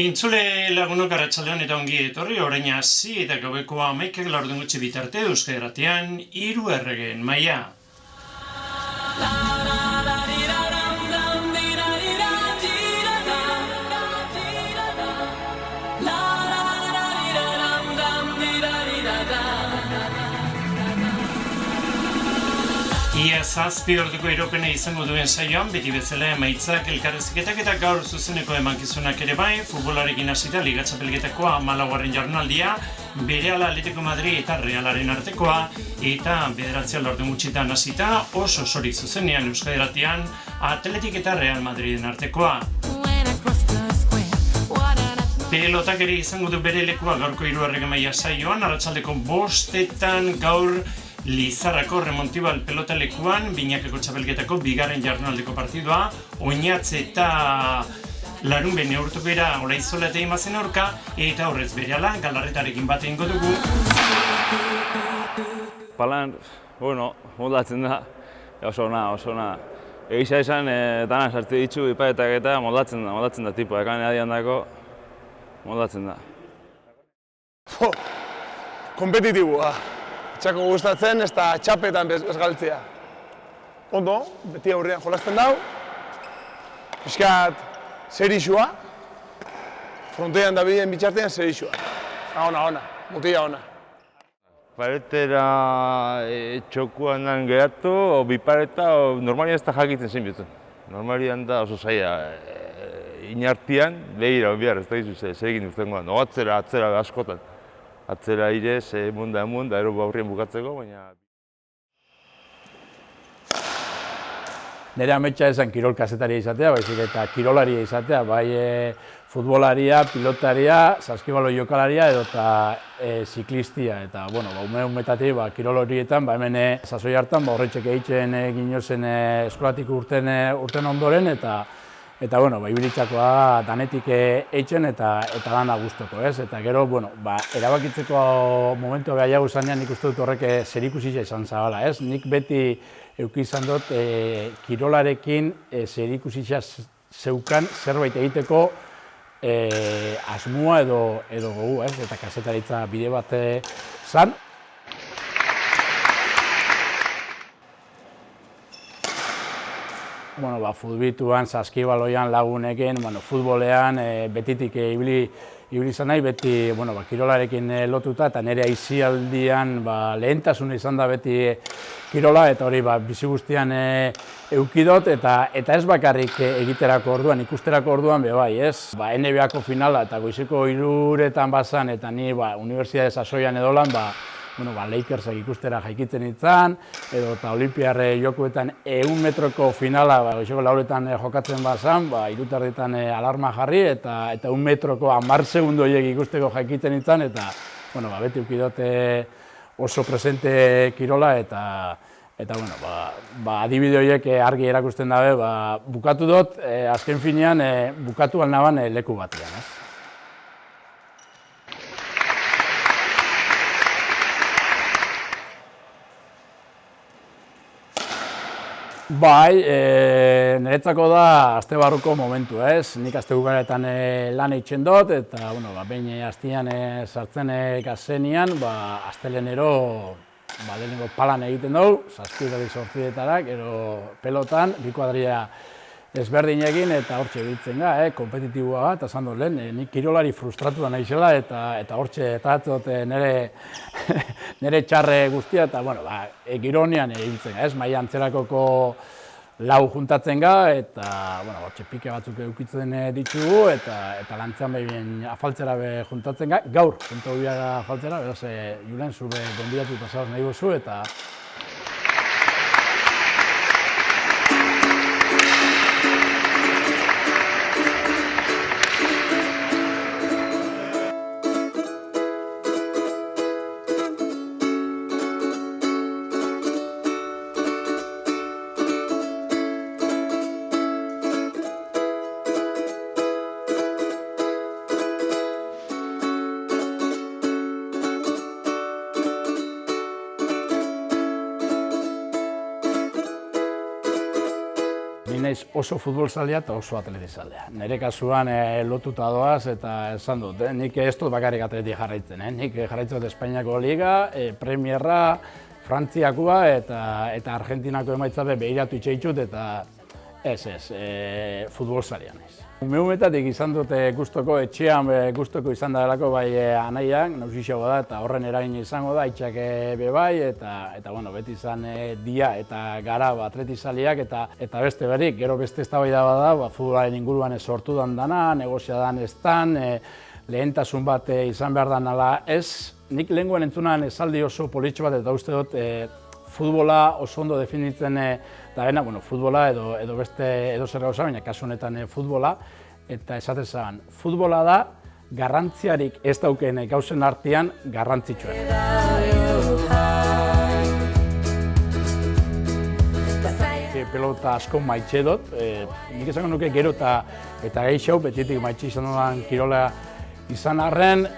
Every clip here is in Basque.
Entzule lagunok arratsaldeon eta ongi etorri, orain hasi eta gaueko 11:00 bitarte Euskal Irratian 3 erregeen maila. Ia 7 orduko iropena izango duen saioan, beti bezala emaitzak, elkarrizketak eta gaur zuzeneko emankizunak ere bai, futbolarekin hasita Liga Txapelketakoa 14. jardunaldia, Berehala Atletico Madrid eta Realaren artekoa, eta 9:00 hasita oso osorik zuzenean Euskal Irratian Atletik eta Real Madriden artekoa. Pelotak ere izango du bere lekua gaurko 3 errege maila saioan, arratsaldeko 5:00 gaur Lizarrako Remontibal pelota lekuan, Binakako Txapelketako 2. jardunaldiko partidua, Oinatz eta Larunbe neurtokera Oraizola eta Imazen aurka, eta horrez berehala Galarretarekin bat egingo dugu. Palan, moldatzen da, oso ona. Egisa esan, dana sartze ditu ipaetak eta moldatzen da tipua, ekan adian dako, moldatzen da. Kompetitibua. Txako gustatzen, ez da txapetan ez galtzea. Ondo, beti aurrean jolasten dau. Piskat serixua. Frontoian da bideen bitxartean serixua. Ona, mutila ona. Paretera txokuan nan geratu, o bipareta, normalian ez da jakitzen zein bitzen. Normalian da oso zaila. Inartian, behira, ez da izu zer egin duztengoan. Atzera askotan. Atzera irez, munda, ero aurrien bukatzeko, baina... Nire ametsa esan kirol kazetaria izatea, baizik eta kirolaria izatea, bai futbolaria, pilotaria, saskibalo jokalaria edo eta ziklistia. Eta, umetatik, kirol horietan, hemen sasoi hartan, horretxek egiten ginozen eskolatik urten ondoren, eta ibilitzakoa danetik eitzen eta dana guztoko, ez? Eta gero, erabakitzeko momentu gehiago zanean nik uste dut horrek zerikusitza izan zabala, ez? Nik beti eduki izan dut kirolarekin zerikusitza zeukan zerbait egiteko asmoa edo gogu, ez? Eta kazetaritza bide bat zan. Futbituan, saskibaloian, lagunekin, futbolean, betitik ibili izan nahi, beti kirolarekin lotuta, eta nire aizialdian lehentasuna izan da beti kirola, eta hori bizi guztian eukidot, eta ez bakarrik egiterako orduan, ikusterako orduan, bai, ez? NBA-ko finala, eta goizeko 3:00 bazan, eta ni Unibertsitate Sasoian edolan, Lakersek ikustera jaikitzen nintzen, edo eta Olimpiarre jokuetan 100 metroko finala, goizeko 4:00 jokatzen bazan, 3:30 alarma jarri, eta 1 metroko 10 segundo horiek ikusteko jaikitzen nintzen, eta beti ukidote oso presente kirola, eta adibide horiek argi erakusten dabe, bukatu dut, azken finean, bukatu alnaban leku batean, ez? Niretzako da aste barruko momentu, ez? Nik aste bukaeretan lan eitzen dut, eta behin astean sartzen gazenean, astelenero lehenengo palan egiten dugu, 7:00 gero pelotan, 2 kuadrilla ezberdinekin, eta hortxe biltzen ga, kompetitiboa, eta esan dut lehen, nik kirolari frustratu da naizela, eta hortxe etatzot nire txarre guztia, eta gironean biltzen ga, ez? Maia antzerakoko lau juntatzen ga, eta hortxe pike batzuk edukitzen ditugu, eta lantzean behin afaltzera juntatzen ga, gaur juntu biaga afaltzera, beraz, Julen, zube gonbidatu eta zauz nahi gozu, eta... ni naiz oso futbolzalea eta oso atletizalea. Nire kasuan lotuta doaz eta esan dut, nik ez dut bakarrik atletik jarraitzen, nik jarraitzen dut Espainiako Liga, Premierra, Frantziakoa eta Argentinako emaitzabe behiratu itxaitxut eta futbolzalea naiz. Umetatik izan dute gustoko, etxean gustoko izan dalako bai anaiak, nausixago da eta horren eragin izango da, itxak bai eta bueno, beti izan dia eta gara atletizaleak eta beste berik, gero beste eztabaida bada, futbolaren inguruan sortu dan dana, negozia dan ez dan, lehentasun bat izan behar dan ala ez. Nik lehengoen entzunan esaldi oso politxo bat eta uste dut futbola oso ondo definitzen da bena, futbola edo beste edo zer gauza, baina kasu honetan futbola, eta esatezan, futbola da garrantziarik ez dauken gauzen artean garrantzitsuena. Pelota asko maitxe dut, nik esango nuke gero eta gehiago, betitik maitxe izan dudan kirola izan arren,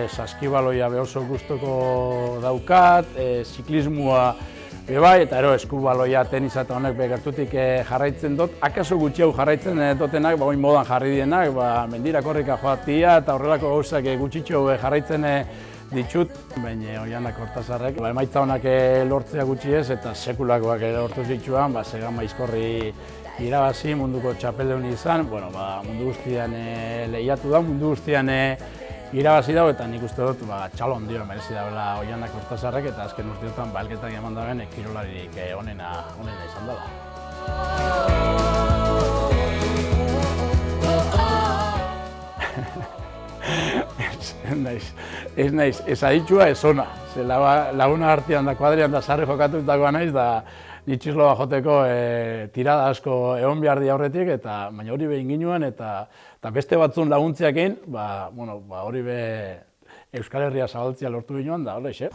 saskibaloia oso gustoko daukat, ziklismoa bai, eta eskubaloia, tenisa eta honek gertutik jarraitzen dut. Akaso gutxiago jarraitzen dutenak, oin modan jarri dienak, mendira korrika joatia eta horrelako gauzak gutxitxo jarraitzen ditut, baina Oiana Kortazarrek emaitza honak lortzea gutxi ez eta sekulakoak lortu zituan, Segan Maizkorri irabazi, munduko txapeldeun izan, mundu guztian lehiatu da, mundu guztian irabazi dago eta nik uste dut txalo ondio merezi dagoela Oiana Kortazarrek eta azken urteotan elketak eman dagoen kirolaririk onena izan dela. Ez naiz, ez aditxua ez ona. Laguna artean da kuadrian da sarri jokatutakoa naiz da nitxisloa joteko tirada asko egon behar di aurretik eta baina hori behin ginoen eta beste batzun laguntziakin, hori be Euskal Herria zabaltzia lortu ginoen da, horreixe.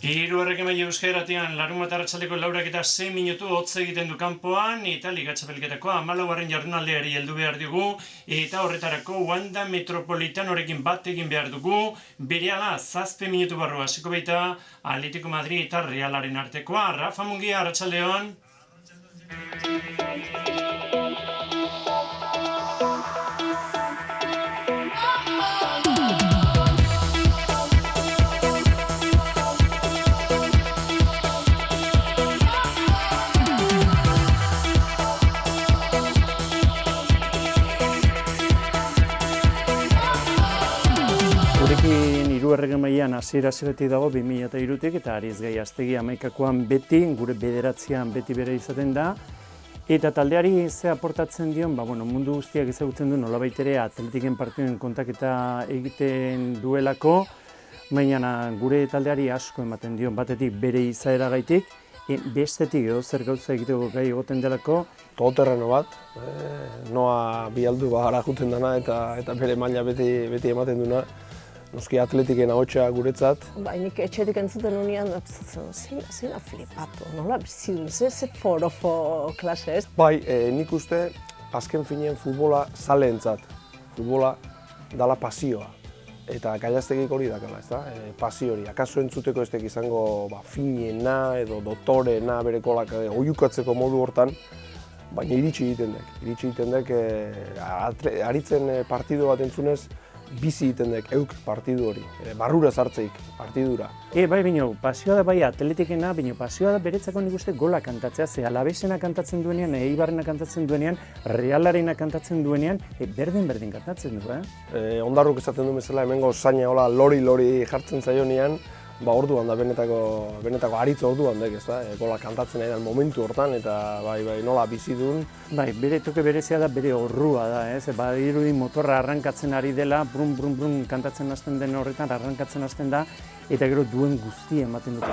Hiru errekemai euskaratean larunbat arratsaldeko 4:06 minutu hotz egiten du kanpoan eta Liga Txapelketako 14. jardunaldiari heldu behar dugu eta horretarako Wanda Metropolitanorekin bat egin behar dugu. Berehala 7 minutu barru hasiko baita Atletico Madrid eta Realaren artekoa. Rafa Mungia, arratsaldeon. Hiru erregemaian hasiera-hasieratik dago 2003tik eta Arizgai Astegi 11koan beti, gure bederatzean beti bere izaten da. Eta taldeari ze aportatzen dion, mundu guztiak ezagutzen du nolabait ere atletiken partiduen kontaketa egiten duelako, baina gure taldeari asko ematen dion batetik bere izaeragaitik, bestetik edo zer gauza egiteko gai egoten delako. Todoterreno bat, noa bialdu gara juten dana eta bere maila beti ematen duna. Noski atletiken ahotsa guretzat. Nik etxetik entzuten unean, zina flipatu, nola bizidun, ze forofo klase ez? Nik uste, azken finean futbola zaleentzat. Futbola dala pasioa. Eta Gallastegik hori dakala, ez da? Pasio hori. Akaso entzuteko ez tek izango finena edo dotorena berekolak oiukatzeko modu hortan, baina iritsi egiten dek. Aritzen partidu bat entzunez, bizi egiten dek euk partidu hori, barrura sartzeik partidura. Baina pasioa da bai atletikena, baina pasioa da beretzako nik uste gola kantatzea, ze Alavesena kantatzen duenean, Eibarrena kantatzen duenean, Realarena kantatzen duenean, berdin kantatzen du, Ondarruk esaten du bezala hemengo zaina hola lori jartzen zaionean, orduan da benetako aritz orduan dek, ez da, gola kantatzen nahi den momentu hortan eta nola bizi duen. Bere toke berezia da bere horrua da, ez? Badirudi motorra arrankatzen ari dela, brun kantatzen hasten den horretan arrankatzen hasten da eta gero duen guztia ematen dute.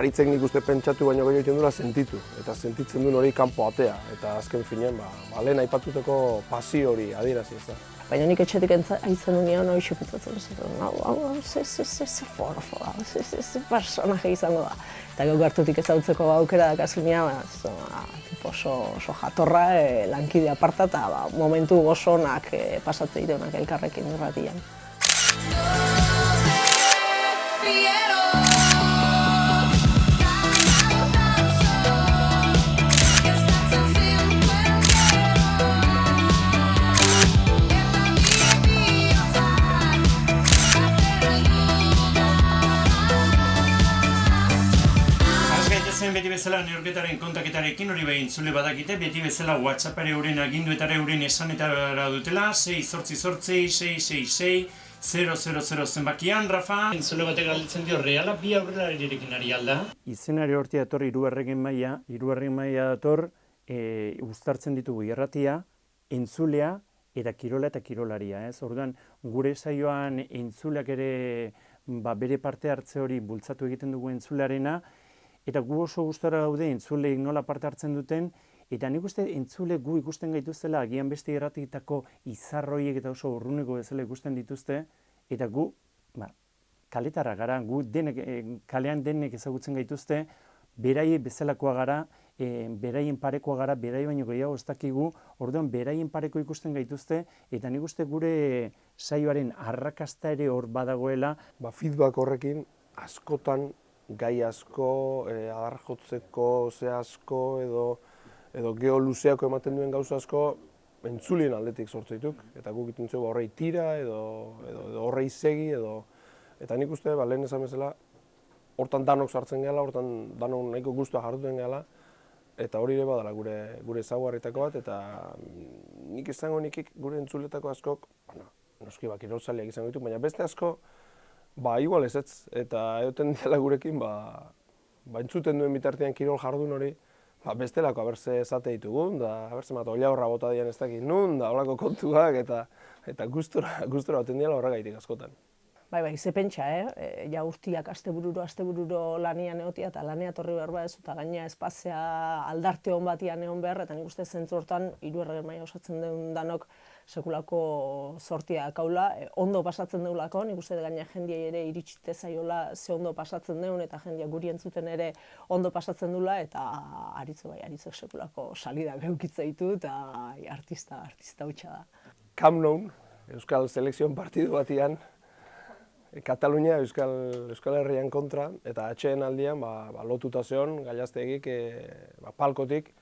Aritzek nik uste pentsatu baino gehiago egiten duela sentitu, eta sentitzen duen hori kanpo atea, eta azken finean, lehen aipatuteko pasio hori adierazi, ez da. Baina nik etxetik aitzen unean hori xupitzatzen esaten, ze forofo, ze personaje izango da. Eta gau hartutik ezagutzeko aukera dakazunean, oso jatorra, lankide aparta, eta momentu oso onak pasatzen direnak elkarrekin irratian. Beti bezala neurketaren kontaketarekin hori behin entzule badakite, beti bezala WhatsAppare euren aginduetara euren esanetara dutela, 688-666-000 zenbakian, Rafa. Entzule batek galditzen dio, Reala bi aurrelarirekin ari alda? Izenari horti dator hirugarren maila dator uztartzen ditugu irratia, entzulea eta kirola eta kirolaria. Orduan, gure saioan entzuleak ere bere parte hartze hori bultzatu egiten dugu entzulearena, eta gu oso gustora gaude entzuleek nola parte hartzen duten, eta nik uste entzule gu ikusten gaituztela, agian beste irratitako izarroiek eta oso urruneko bezala ikusten dituzte, eta gu kaletara gara, gu kalean denek ezagutzen gaituzte, beraien bezalakoa gara, beraien parekoa gara, beraien baino gehiago ez dakigu, orduan beraien pareko ikusten gaituzte, eta nik uste gure saioaren arrakasta ere hor badagoela. Feedback horrekin askotan gai asko, adar jotzeko ze asko edo geho luzeako ematen duen gauza asko entzulien aldetik sortzeituk. Eta guk iten zego horrei tira edo horrei segi eta nik uste lehen esan bezala hortan danok sartzen gehala, hortan danok nahiko guztua jarduten gehala eta hori ere badala gure ezaugarrietako bat eta nik izango nikik gure entzuletako askok, noski kirolzaleak izango ditu, baina beste asko igual ez, eta egoten dela gurekin, entzuten duen bitartean kirol jardun hori, bestelako abertze esate ditugun, da abertze oila horra bota dian ez dakit nun, da holako kontuak, eta gustora baten diela horregaitik askotan. Bai, ze pentsa, ja urtiak astebururo lanian egotia, eta lania torri behar ez, eta gaina espazia aldarte hon batian egon behar, eta nik uste zentzu hortan, hirugarren maila osatzen duen danok sekulako sortia kaula, ondo pasatzen deulako, nik uste gaina jendia ere iritsite zaiola ze ondo pasatzen deun, eta jendia guri entzuten ere ondo pasatzen dula, eta aritzek sekulako salida geukitza ditu, eta artista hutsa da. Camp Nou, Euskal Selekzion partidu batian, Katalunia Euskal Herrian kontra, eta atxeen aldian lotuta zeon, Gallastegik palkotik,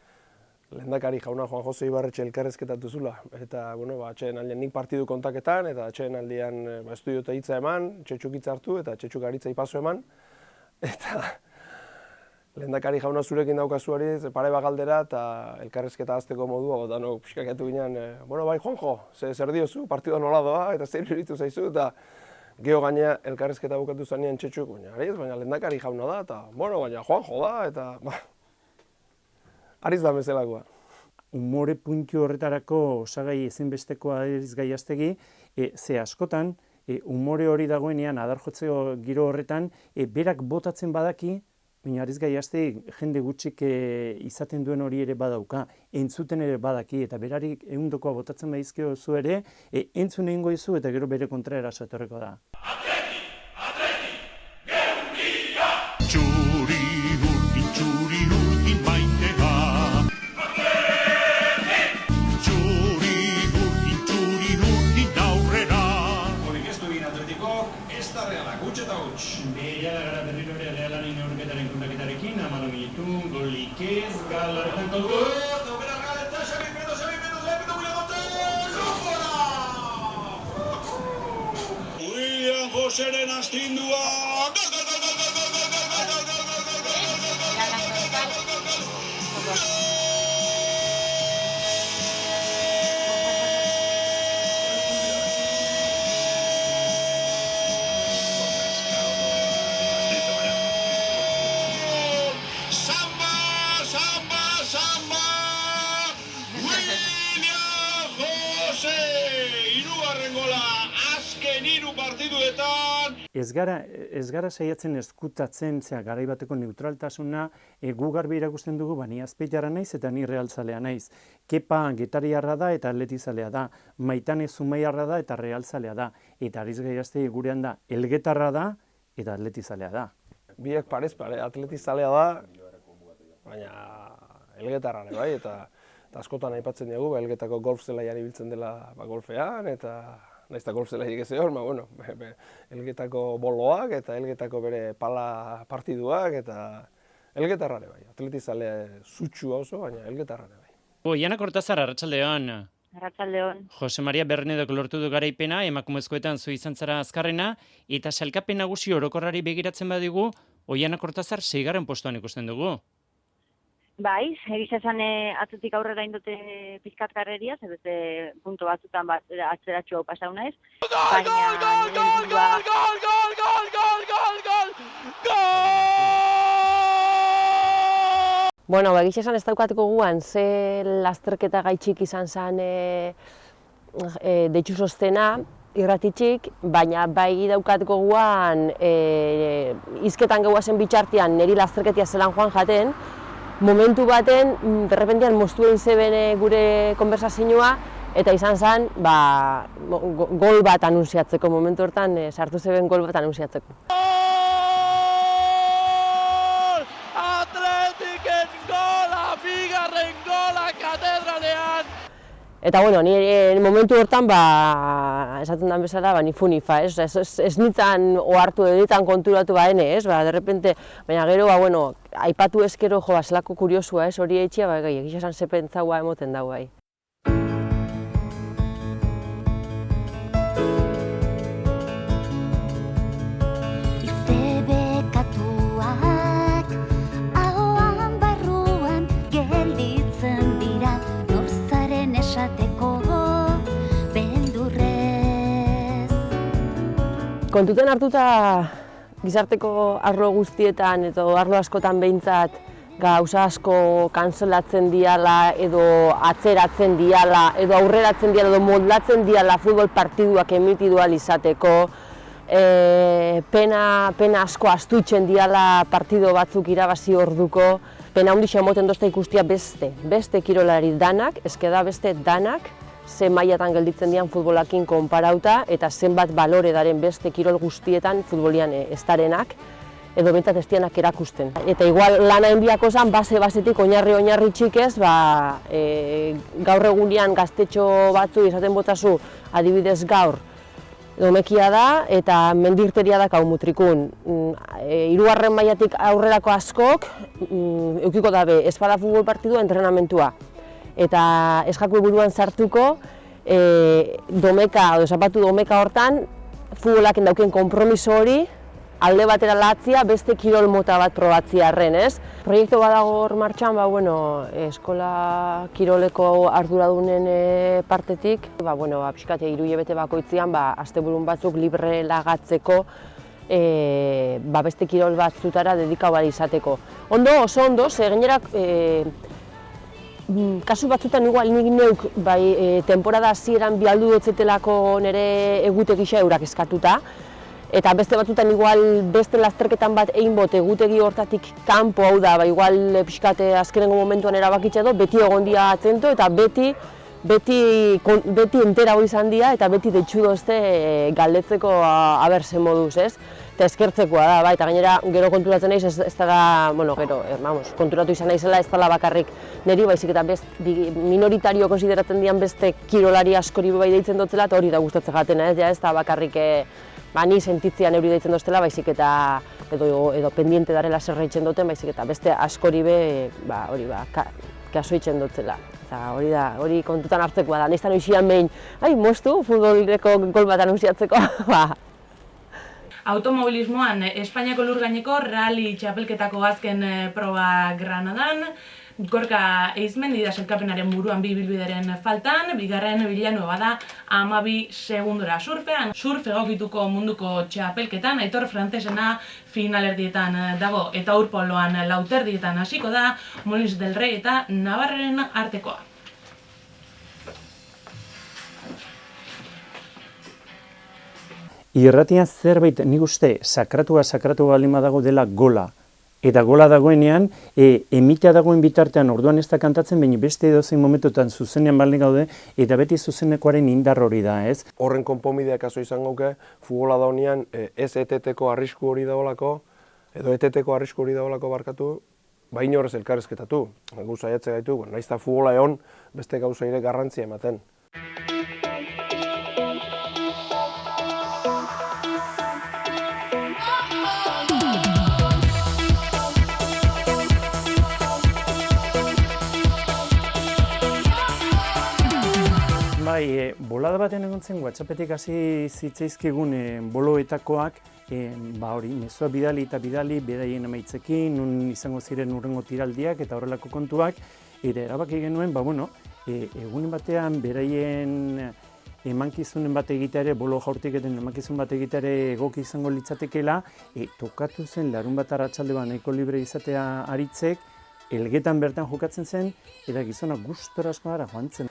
lehendakari jauna Juan Jose Ibarretxe elkarrezketatu zula. Eta atxeen aldian nik partidu kontaketan, eta atxeen aldian estudiota hitza eman, Txetxuk hitza hartu, eta Txetxuk aritza ipaso eman. Eta lehendakari jauna zurekin daukazuari, pare bagaldera, eta elkarrezketa azteko modua, danok pixkakeatu ginen, bai Juanjo, zer diozu, partidua nola doa, eta zer iritu zaizu, eta geho gaina elkarrezketa bukatu zanean Txetxuk, baina lehendakari jauna da, eta baina Juanjo da, eta ariz da bezalakoa. Umore puntu horretarako osagai ezinbestekoa Ariz Gallastegi, ze askotan, umore hori dagoenean, adarjotzeko giro horretan, berak botatzen badaki, baina Ariz Gallastegi jende gutxik izaten duen hori ere badauka, entzuten ere badaki, eta berari ehundokoa botatzen badizkio zu ere, entzun egingo dizu eta gero bere kontra eraso etorriko da. Joseren astindua! Samba! William Jose! Hirugarren gola azken hiru partidu Bueltetan! Ez gara saiatzen ezkutatzen, garai bateko neutraltasuna, gu garbi irakusten dugu, ni Azpeitarra naiz eta ni realzalea naiz. Kepa getariarra da eta atletizalea da, Maitane Zumaiarra da eta realzalea da, eta Aritz Gallastegi gurean da, elgetarra da eta atletizalea da. Biek parez pare, atletizalea da, baina elgetarra ere bai, eta askotan aipatzen dugu, elgetako golf zelaian ibiltzen dela golfean, eta nahiz eta golf zelaiek ez egon, bueno, elgetako boloak eta elgetako bere pala partiduak, eta elgetarra ere bai, atletizalea zutxua oso, baina elgetarra ere bai. Oiana Kortazar, arratsaldeon. Arratsaldeon. Jose Maria Bernedok lortu du garaipena, emakumezkoetan zu izan zara azkarrena, eta sailkapen nagusi orokorrari begiratzen badigu, Oiana Kortazar 6. postuan ikusten dugu. Bai, egiz esan atzetik aurrera indote pizkat karreria, ze beste puntu batzutan atzeratxo hau pasau naiz. Bueno, egiz esan ez daukatuko guan, ze lasterketa gaitxik izan zen deitxu sostena, irratitxik, baina bai daukatuko guan izketan gehuazen bitxartian niri lasterketia zelan joan jaten, momentu baten, derrepentean moztu egin zeben gure konversazioa, eta izan zen, gol bat anunziatzeko, momentu hortan sartu zeben gol bat anunziatzeko. Atletiken gola, bigarren gola katedralean! Eta bueno, ni momentu hortan, esaten den bezala, ni funifa, ez nintzen ohartu edo nintzen konturatu baene, derrepente, baina gero, aipatu ezkero, zelako kuriosua, hori eitxia, egiz esan ze pentsaua emoten dago, bai. Kontuten hartuta gizarteko arlo guztietan edo arlo askotan behintzat gauza asko kanzelatzen diala edo atzeratzen diala edo aurreratzen diala edo moldatzen diala futbol partiduak emitidual izateko, pena asko astutzen diala partido batzuk irabazi orduko, pena handixa emoten dozta ikustia beste kirolari danak, ezkeda beste danak, ze mailatan gelditzen dian futbolakin konparauta eta zenbat balore daren beste kirol guztietan futbolian estarenak edo bentsat ez dianak erakusten. Eta igual lana enbiako zen, base-basetik oinarri txikez, gaur egunean gaztetxo batzu izaten botazu adibidez gaur domekia da eta mendirteria da kaumutrikun. 3. mailatik aurrerako askok eukiko dabe espada futbol partidua entrenamentua. Eta eskako buruan sartuko domeka, edo zapatu domeka hortan, futbolaken dauken konpromiso hori alde batera latzia beste kirol mota bat probatzia arren, ez? Proiektu badago hor martxan, eskola kiroleko arduradunen partetik, pixkat 3 hilabete bakoitzean, asteburun batzuk libre lagatzeko beste kirol batzutara dedikau bali izateko. Oso ondo, ze gainerak kasu batzutan igual nik neuk temporada hasieran bialdu dotzetelako nire egutegisa eurak eskatuta, eta beste batzutan igual beste lasterketan bat egin bot egutegi hortatik kanpo hau da, igual pixkate azkenengo momentuan erabakitza edo, beti egon dia atento eta beti entera hori izan dira eta beti deitxu dozte galdetzeko aberse moduz, ez? Eta eskertzekoa da, eta gainera gero konturatzen naiz ez da, konturatu izan naizela ez dela bakarrik niri, baizik eta minoritario konsideratzen dian beste kirolari askori bai deitzen dotzela, eta hori da gustatzen jatena, ez da bakarrik ni sentitzean euri deitzen doztela, baizik eta edo pendiente darela zerreitzen duten, baizik eta beste askori be, kasoitzen dotzela. Eta hori kontutan hartzekoa da, nahiz eta noixian behin, moztu futboleko gol bat anunciatzeko, Automobilismoan, Espainiako lurgaineko rally txapelketako azken proba Granadan, Gorka Eizmendi da sailkapenaren buruan 2 ibilbideren faltan, bigarren Villanueva da 12 segundora. Surf egokituko munduko txapelketan, Aitor Frantzesena finalerdietan dago eta urpoloan lauterdietan hasiko da, Molins del Rey eta Navarren artekoa. irratian zerbait, nik uste, sakratu baldin badago dela gola. Eta gola dagoenean, emitea dagoen bitartean orduan ez da kantatzen, baina beste edozein momentutan zuzenean baldin gaude, eta beti zuzenekoaren indar hori da, ez? Horren konponbidea kaso izango ke, futbola daunean ez eteteko arrisku hori dagoelako, edo eteteko arrisku hori dagoelako barkatu, ba inorrez elkarrezketatu. Gu saiatze gaitu, nahiz eta futbola egon, beste gauza ere garrantzia ematen. Bai, bolada baten egon zen, WhatsAppetik hasi zitzaizkigun boloetakoak, hori, mezua bidali eta bidali, bedaien emaitzekin, nun izango ziren urrengo tiraldiak eta horrelako kontuak, eta erabaki genuen, egunen batean beraien emankizunen bat egiteare, bolo jaurtiketen emankizun bat egiteare egoki izango litzatekela, tokatu zen larun bat arratsalde nahiko libre izatea Aritzek, Elgetan bertan jokatzen zen, eta gizona gustora asko gara joan zen.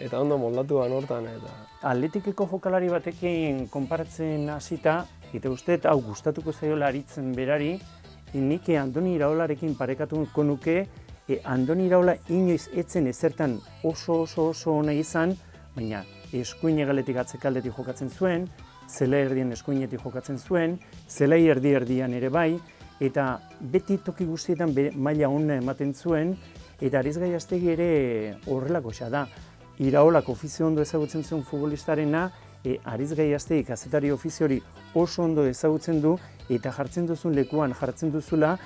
Eta ondo moldatu ban hortan. Atletikeko jokalari batekin konparatzen hasita, eta uste hau gustatuko zaiola Aritzen berari, nik Andoni Iraolarekin parekatuko nuke, Andoni Iraola inoiz etzen ezertan oso ona izan, baina eskuin egaletik atzekaldetik jokatzen zuen, zela erdien eskuinetik jokatzen zuen, zelai erdian ere bai, eta beti toki guztietan maila ona ematen zuen, eta Aritz Gallastegi ere horrelako da. Iraolak ofizio ondo ezagutzen zuen futbolistarena, Aritz Gallastegi kazetari ofizio hori oso ondo ezagutzen du, eta jartzen duzun lekuan jartzen duzula,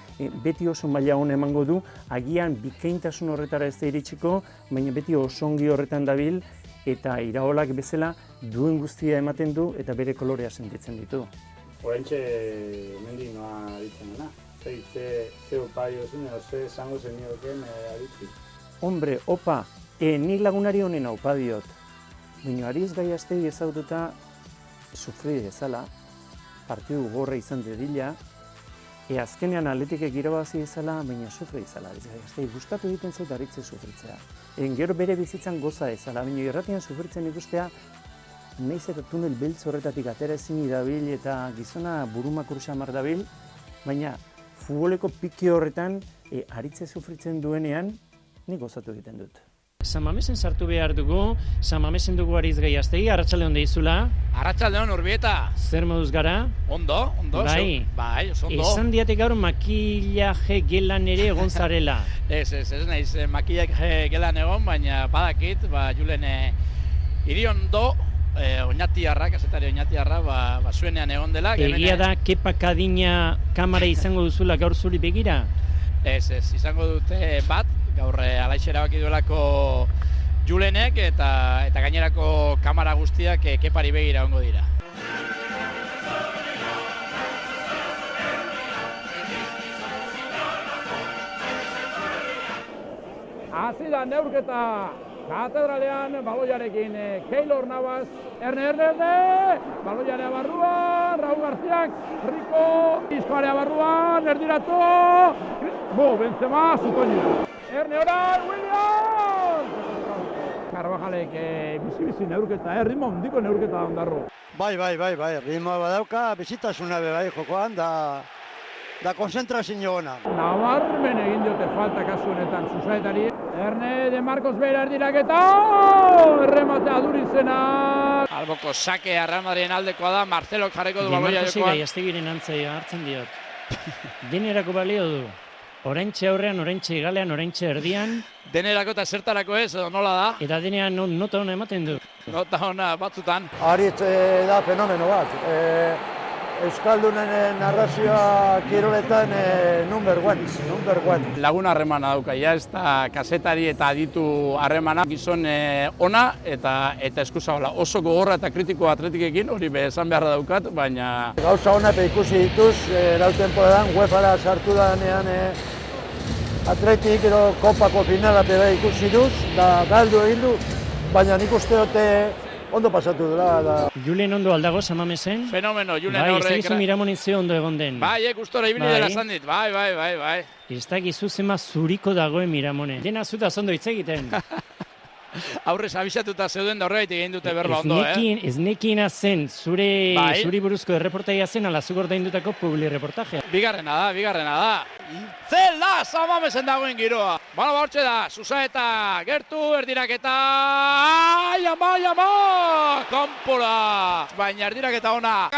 beti oso maila ona emango du, agian bikaintasun horretara ez da iritsiko, baina beti oso ongi horretan dabil, eta Iraolak bezala duen guztia ematen du, eta bere kolorea sentitzen ditu. Horentxe, mendik noa ditzen dena? Ze opa diozun, ze esango zenioken Aritzi? Hombre, opa, nik lagunari honena opa diot. Baina Aritz Gallastegi ezagututa sufri dezala, partidu gorra izan dedila, azkenean Atletikek irabazi dezala, baina sufri dezala Aritz Gallastegi. Gustatu egiten zait Aritzek sufritzea. Gero bere bizitzan goza dezala, baina irratian sufritzen ikustea, nahiz eta tunel beltz horretatik atera ezin dabil eta gizona burumakur xamar dabil, baina futboleko piki horretan Aritze sufritzen duenean, nik gozatu egiten dut. San Mamesen sartu behar dugu, San Mamesen dugu Aritz Gallastegi, arratsalde on deizula. Arratsalde on Urbieta. Zer moduz gara? Ondo. Bai, oso ondo. Esan diate gaur makillaje gelan ere egon zarela. Ez naiz makillaje gelan egon, baina badakit, Julen Iriondo, Oñatiarra, kazetari Oñatiarra, zuenean egon dela. Egia da, Kepa Kadina kamara izango duzula gaur zuri begira? Ez, izango dute bat, gaur alaixe erabaki duelako Julenek eta gainerako kamara guztiak Kepari begira egongo dira. Hasi da neurketa katedralean baloiarekin Keylor Navas, Erne, baloiarea barruan, Raúl Garziak, Rico, Izkoarea barruan, erdiratu, Benzema, Zutoñera. Erne orai, Williams! Carvajalek bizi neurketa, ritmo handiko neurketa ondarru. Bai, ritmoa badauka, bizitasuna bai jokoan, da konzentrazio ona. Nabarmen egin diote falta kasu honetan Zuzaetari. Erne de Marcos bera erdiraketa, errematea durizena. Alboko sake Arramadaren aldekoa da, Marcelok jarriko du baloia jokoan. De Marcosi Gallastegiren antzaia hartzen diot. Denerako balio du. Oraintxe aurrean, oraintxe galean, oraintxe erdian. Denerako eta zertarako ez, edo nola da? Eta denean nota ona ematen du. Nota ona batzutan. Aritz da fenomeno bat. Euskaldunen narrazioa kiroletan number one. Lagun harremana dauka, ez da kazetari eta aditu harremana gizon ona eta eskuzabala. Oso gogorra eta kritiko Atletikekin, hori esan beharra daukat, baina... Gauza ona ikusi dituz, lau temporadan UEFA-ra sartu danean Atletik edo kopako finala ikusi duz, da galdu egin du, baina nik uste dute ondo pasatu dela. Julen ondo aldago San Mamesen? Fenomeno, Julen horrek. Bai, ez dakizu Miramonin ze ondo egon den. Bai, gustora ibili dela esan dit, bai. Ez dakizu zema zuriko dagoen Miramonen. Dena zutaz ondo hitz egiten. Aurrez abisatuta zeuden da horregaitik egin dute berba ondo, Ez nekiena zen, zuri buruzko erreportaia zen, ala zugor daindutako publi reportajea. Bigarrena da. Zela, Samamezen dagoen giroa. Bueno, hortxe da, Susaeta, gertu, erdiraketa, jama, kanpora. Baina erdiraketa ona.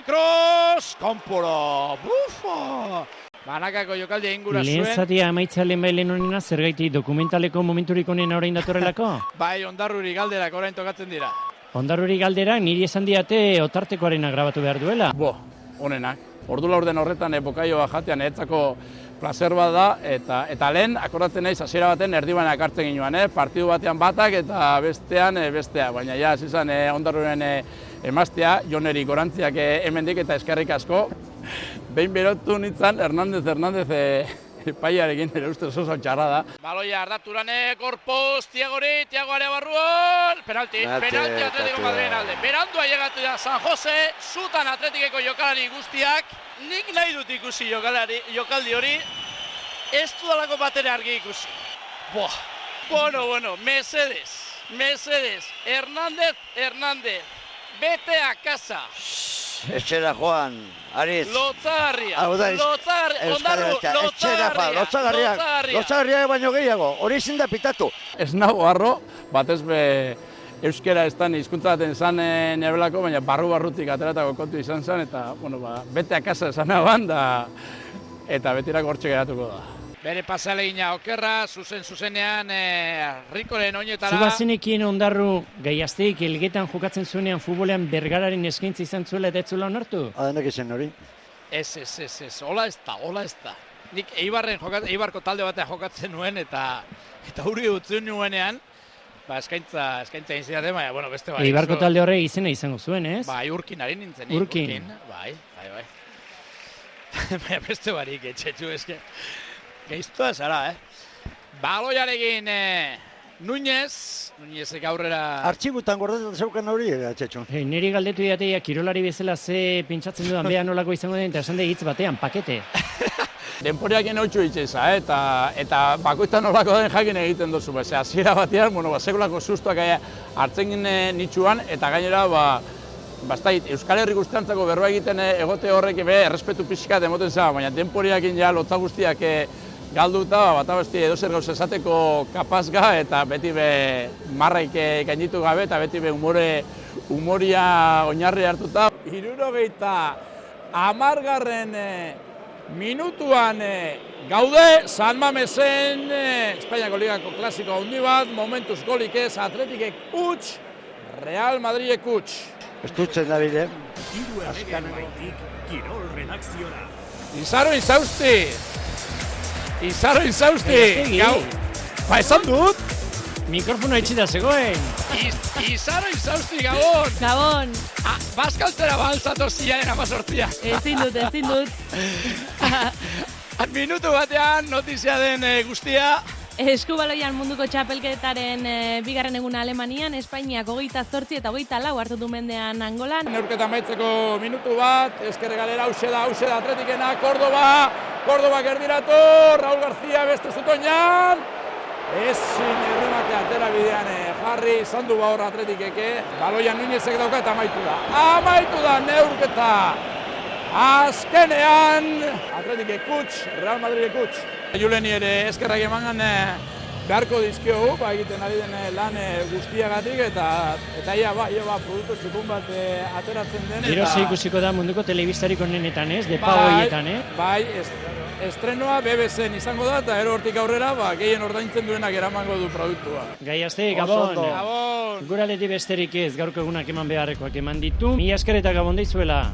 Kroos, kanpora, bufa. Banakako jokaldi ingura zuen. Lehen zatia amaitza lehenbailen honena zergaiti dokumentaleko momenturik onena orain datorrelako? Bai, Ondarruri galderak orain tokatzen dira. Ondarruri galdera niri esan diate otartekoarena grabatu behar duela. Honenak. Ordu laurden horretan bokaioa jatean etzako placer bat da, eta lehen, akordatzen naiz, hasiera baten erdibana ekartzen ginoan, partidu batean batak eta bestean bestea. Baina ja, izan Ondarruren emaztea, Joneri Gorantziak hemendik eta eskerrik asko. Behin berotu nintzen, Hernández epaiarekin ere uste oso txarra da. Baloia ardaturane, korpoz, Tiago area barruan, penalti Atletico Madriden alde. Berandua llegatu da San Jose, zutan Atletikeko jokalari guztiak, nik nahi dut ikusi jokaldi hori, ez dudalako batere argi ikusi. Bueno, Mesedes, Hernández, bete a casa. Etxera joan, Ariz. Lotzagarria, Lotzagarriak baino gehiago, hori ezin da pitatu. Ez nago harro, batez be euskera ez da hizkuntza baten zan nebelako, baina barrutik ateratako kontu izan zen, eta bete a casa esan nagoan, eta betirako hortxe geratuko da. Bere pasalegina okerra, zuzenean Rikoren oinetara. Zubazenekien Ondarru Gaiazteik Elgetan jokatzen zuenean futbolean Bergararen eskaintza izan zuela eta ez zuela onartu? Adenak izan hori? Ez, hola ez da. Nik Eibarko talde batean jokatzen nuen eta huri utzun nuenean, eskaintza egin zidaten, baina, beste bai. Eibarko talde horre izena izango zuen, ez? Bai, Urkin ari nintzen. Urkin. Bai. Baina beste barik, etxetxu eske. Geiztua zara, Baloiarekin Nuñezek aurrera... Artxibutan gordetan zeukan hori, atxetxo. Niri galdetu diateia, kirolari bezala ze pentsatzen dudan beha nolako izango den, eta esan da hitz batean, pakete. Denporiak enotxu itxeza, eta bakoitzan nolako den jakin egiten duzu. Hasiera batean, sekulako sustuak hartzen nitsuan, eta gainera, Euskal Herri guztiantzako berroa egiten egote horrek errespetu pixkat emoten zaba, baina denporiakin lotza guztiak galduta, bata besti edozer gauz esateko kapazga, eta beti marraik gainitu gabe, eta beti humoria oinarri hartuta. 70. minutuan gaude, San Mamesen, Espainiako Ligako klasiko handi bat, momentuz golik ez, Atletikek huts, Real Madridek huts. Estutzen da bide. Izaro Izausti! Esan dut? Mikrofono etxita zegoen. Izaro Izausti, Gabon! Gabon! Baskaltzera baltzator ziaren amazortzia. Ezin dut. Minutu batean notizia den guztia. Eskubaloian munduko txapelketaren bigarren eguna Alemanian, Espainiak 28 eta 24 hartu du mendean Angolan. Neurketa amaitzeko minutu bat, ezker galera hause da Atletikena, Kordoba gerdiratu, Raúl García beste zutoinan. Ezin erremate atera bidean jarri, izan du hor Atletikeke, baloian Nuñezek dauka eta amaitu da neurketa. Azkenean, Atletikek huts, Real Madridek huts. Juleni ere eskerrak emangan beharko dizkiogu, egiten ari den lan guztiagatik, eta ia produktu txukun bat ateratzen den. Gero ikusiko da munduko telebistarik onenetan, ez? De pago horietan, Bai, estrenoa BBC-en izango da, eta ero hortik aurrera, gehien ordaintzen duenak eramango du produktua. Gaiazte, Gabon! Guraleti besterik ez, gaurko egunak eman beharrekoak eman ditu. Mila esker eta Gabon deizuela.